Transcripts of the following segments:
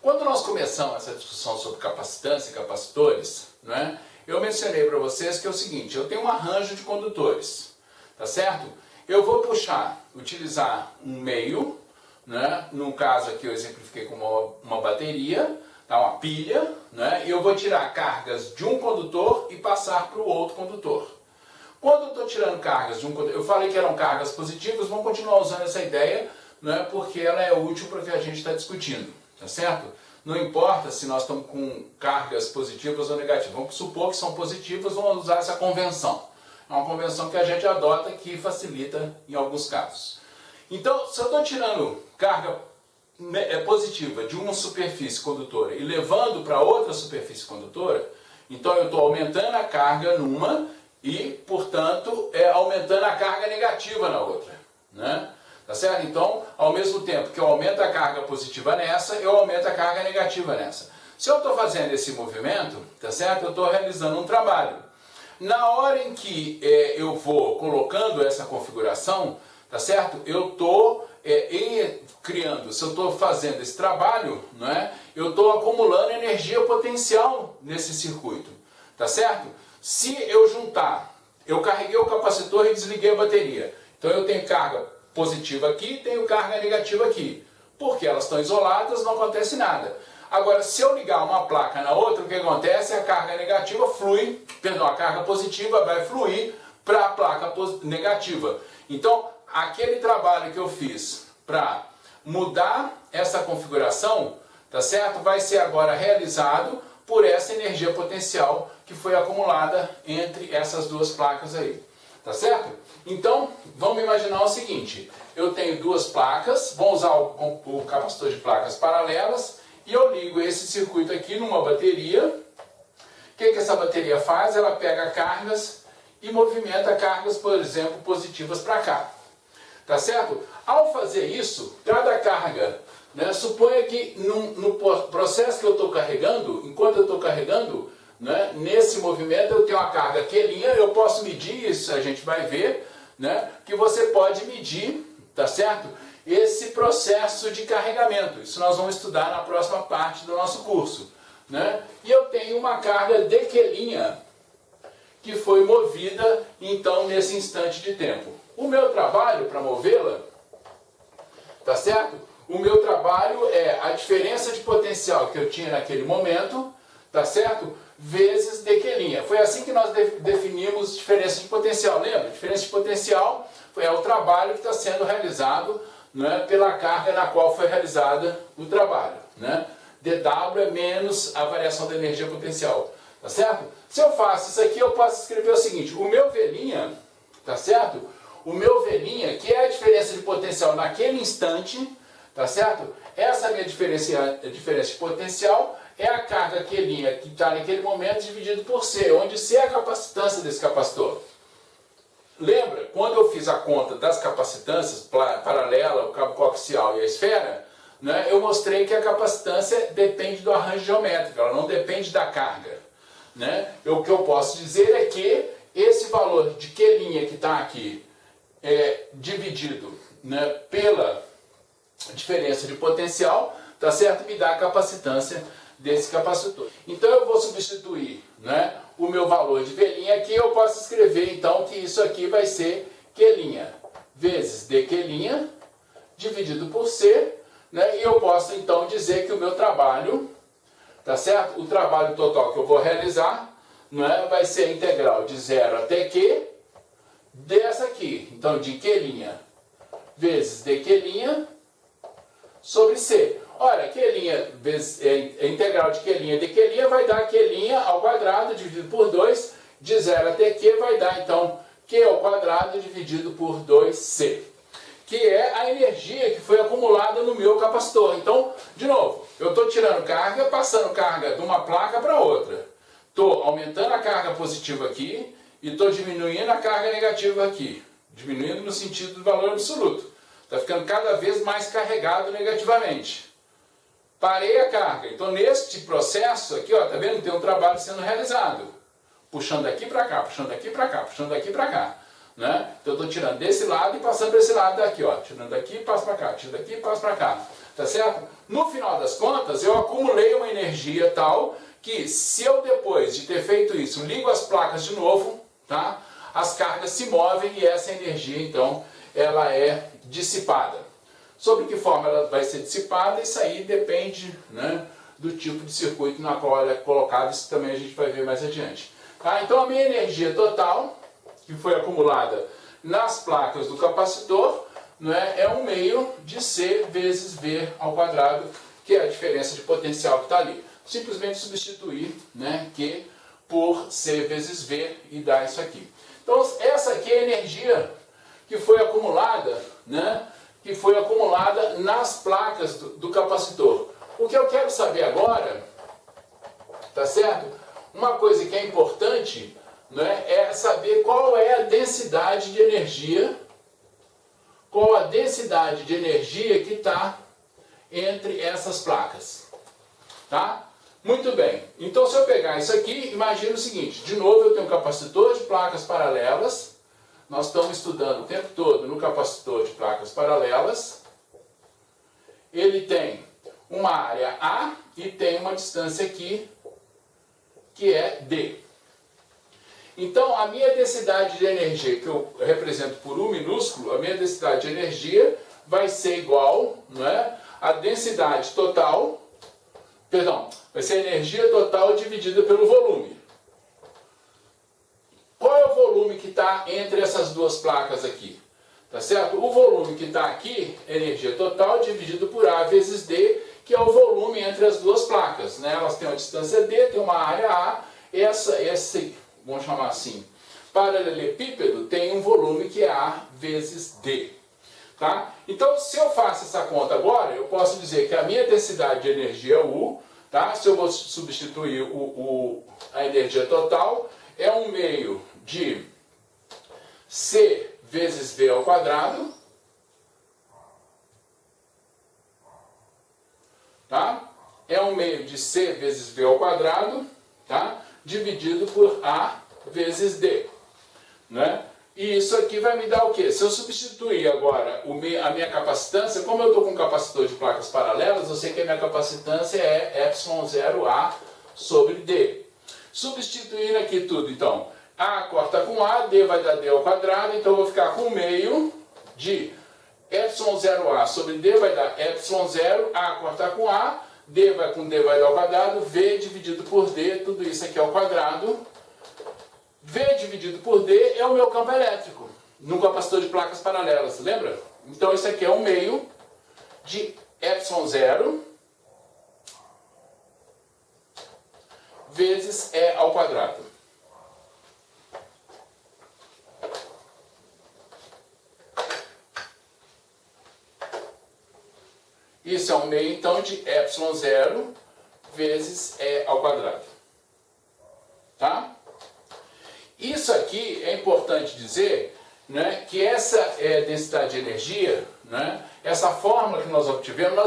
Quando nós começamos essa discussão sobre capacitância e capacitores, né, eu mencionei para vocês que é o seguinte, eu tenho um arranjo de condutores, tá certo? Eu vou utilizar um meio, né, no caso aqui eu exemplifiquei com uma bateria, tá, uma pilha, né, e eu vou tirar cargas de um condutor e passar para o outro condutor. Quando eu estou tirando cargas de um condutor, eu falei que eram cargas positivas, vamos continuar usando essa ideia, né, porque ela é útil para o que a gente está discutindo. Tá certo? Não importa se nós estamos com cargas positivas ou negativas. Vamos supor que são positivas, vamos usar essa convenção. É uma convenção que a gente adota que facilita em alguns casos. Então, se eu estou tirando carga positiva de uma superfície condutora e levando para outra superfície condutora, então eu estou aumentando a carga numa e, portanto, aumentando a carga negativa na outra, né? Tá certo? Então, ao mesmo tempo que eu aumento a carga positiva nessa, eu aumento a carga negativa nessa. Se eu estou fazendo esse movimento, tá certo? Eu estou realizando um trabalho. Na hora em que eu vou colocando essa configuração, tá certo? Eu estou criando, se eu estou fazendo esse trabalho, não é? Eu estou acumulando energia potencial nesse circuito, tá certo? Se eu juntar, eu carreguei o capacitor e desliguei a bateria, então eu tenho carga positiva aqui, tenho carga negativa aqui. Porque elas estão isoladas, não acontece nada. Agora, se eu ligar uma placa na outra, o que acontece? A carga negativa flui, perdão, a carga positiva vai fluir para a placa negativa. Então, aquele trabalho que eu fiz para mudar essa configuração, tá certo? Vai ser agora realizado por essa energia potencial que foi acumulada entre essas duas placas aí. Tá certo? Então, vamos imaginar o seguinte, eu tenho duas placas, vamos usar o capacitor de placas paralelas, e eu ligo esse circuito aqui numa bateria. O que essa bateria faz? Ela pega cargas e movimenta cargas, por exemplo, positivas para cá. Tá certo? Ao fazer isso, cada carga, né, suponha que no processo que eu estou carregando, enquanto eu estou carregando, né, nesse movimento eu tenho uma carga Q', eu posso medir isso, a gente vai ver, né, que você pode medir, tá certo? Esse processo de carregamento. Isso nós vamos estudar na próxima parte do nosso curso, né? E eu tenho uma carga de Q' que foi movida então nesse instante de tempo. O meu trabalho para movê-la, tá certo? O meu trabalho é a diferença de potencial que eu tinha naquele momento, tá certo? Vezes Dq'. Foi assim que nós definimos diferença de potencial, lembra? Diferença de potencial é o trabalho que está sendo realizado, né, pela carga na qual foi realizada o trabalho, né? dW é menos a variação da energia potencial, tá certo? Se eu faço isso aqui, eu posso escrever o seguinte, o meu V', tá certo? O meu V', que é a diferença de potencial naquele instante, tá certo? Essa minha diferença de potencial é a carga Q' que está naquele momento dividido por C, onde C é a capacitância desse capacitor. Lembra, quando eu fiz a conta das capacitâncias, paralela, o cabo coaxial e a esfera, né, eu mostrei que a capacitância depende do arranjo geométrico, ela não depende da carga. Né? O que eu posso dizer é que esse valor de Q' que está aqui dividido, né, pela diferença de potencial, tá certo? Me dá a capacitância desse capacitor. Então eu vou substituir, né, o meu valor de V' aqui, eu posso escrever então que isso aqui vai ser Q' vezes Dq' dividido por C, né, e eu posso então dizer que o meu trabalho, tá certo? O trabalho total que eu vou realizar, né, vai ser a integral de 0 até Q dessa aqui, então de Q' vezes Dq' sobre C. Ora, Q' vezes a integral de Q' de Q' vai dar Q' ao quadrado dividido por 2, de 0 até Q vai dar então Q ao quadrado dividido por 2C, que é a energia que foi acumulada no meu capacitor. Então, de novo, eu estou tirando carga, passando carga de uma placa para outra. Estou aumentando a carga positiva aqui e estou diminuindo a carga negativa aqui. Diminuindo no sentido do valor absoluto. Está ficando cada vez mais carregado negativamente. Parei a carga. Então, neste processo aqui, ó, tá vendo? Tem um trabalho sendo realizado. Puxando daqui para cá, puxando daqui para cá, puxando daqui para cá. né? Então eu estou tirando desse lado e passando para esse lado daqui, ó. Tirando daqui e passo para cá, tirando daqui e passo para cá. Tá certo? No final das contas, eu acumulei uma energia tal que, se eu depois de ter feito isso, ligo as placas de novo, tá? As cargas se movem e essa energia, então, ela é dissipada. Sobre que forma ela vai ser dissipada, isso aí depende, né, do tipo de circuito na qual ela é colocada, isso também a gente vai ver mais adiante. Tá? Então a minha energia total, que foi acumulada nas placas do capacitor, né, é um meio de C vezes V ao quadrado, que é a diferença de potencial que está ali. Simplesmente substituir, né, Q por C vezes V e dar isso aqui. Então essa aqui é a energia que foi acumulada, né, que foi acumulada nas placas do capacitor. O que eu quero saber agora, tá certo? Uma coisa que é importante, né, é saber qual é a densidade de energia, qual a densidade de energia que está entre essas placas. Tá? Muito bem. Então, se eu pegar isso aqui, imagina o seguinte. De novo, eu tenho um capacitor de placas paralelas. Nós estamos estudando o tempo todo no capacitor de placas paralelas. Ele tem uma área A e tem uma distância aqui, que é D. Então, a minha densidade de energia, que eu represento por U minúsculo, a minha densidade de energia vai ser igual, né, à densidade total, perdão, vai ser a energia total dividida pelo volume. Qual é o volume que está entre essas duas placas aqui? Tá certo? O volume que está aqui, energia total dividido por A vezes D, que é o volume entre as duas placas, né? Elas têm uma distância D, tem uma área A, esse, vamos chamar assim, paralelepípedo tem um volume que é A vezes D. Tá? Então, se eu faço essa conta agora, eu posso dizer que a minha densidade de energia é U, tá? Se eu vou substituir a energia total, é um meio de C vezes V ao quadrado, tá? É um meio de C vezes V ao quadrado, tá? Dividido por A vezes D, né? E isso aqui vai me dar o quê? Se eu substituir agora a minha capacitância, como eu estou com um capacitor de placas paralelas, eu sei que a minha capacitância é ε0A sobre D. Substituindo aqui tudo, então, A corta com A, D vai dar D ao quadrado, então eu vou ficar com o meio de ε0A sobre D vai dar ε0, A corta com A, D vai com D vai dar ao quadrado, V dividido por D, tudo isso aqui ao quadrado. V dividido por D é o meu campo elétrico, num capacitor de placas paralelas, lembra? Então isso aqui é um meio de ε0 vezes E ao quadrado. Isso é um meio, então, de ε0 vezes E ao quadrado. Tá? Isso aqui é importante dizer, né, que essa densidade de energia, né, essa fórmula que nós obtivemos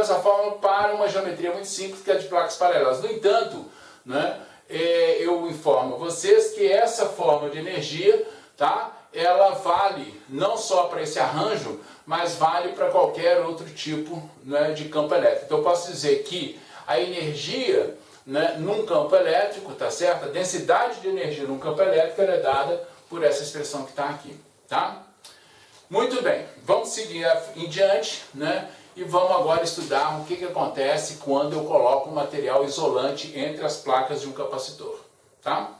essa fórmula para uma geometria muito simples, que é de placas paralelas. No entanto, né, eu informo a vocês que essa fórmula de energia, tá, ela vale não só para esse arranjo, mas vale para qualquer outro tipo, né, de campo elétrico. Então eu posso dizer que a energia, né, num campo elétrico, tá certo? A densidade de energia num campo elétrico é dada por essa expressão que está aqui, tá? Muito bem, vamos seguir em diante, né? E vamos agora estudar o que acontece quando eu coloco um material isolante entre as placas de um capacitor, tá?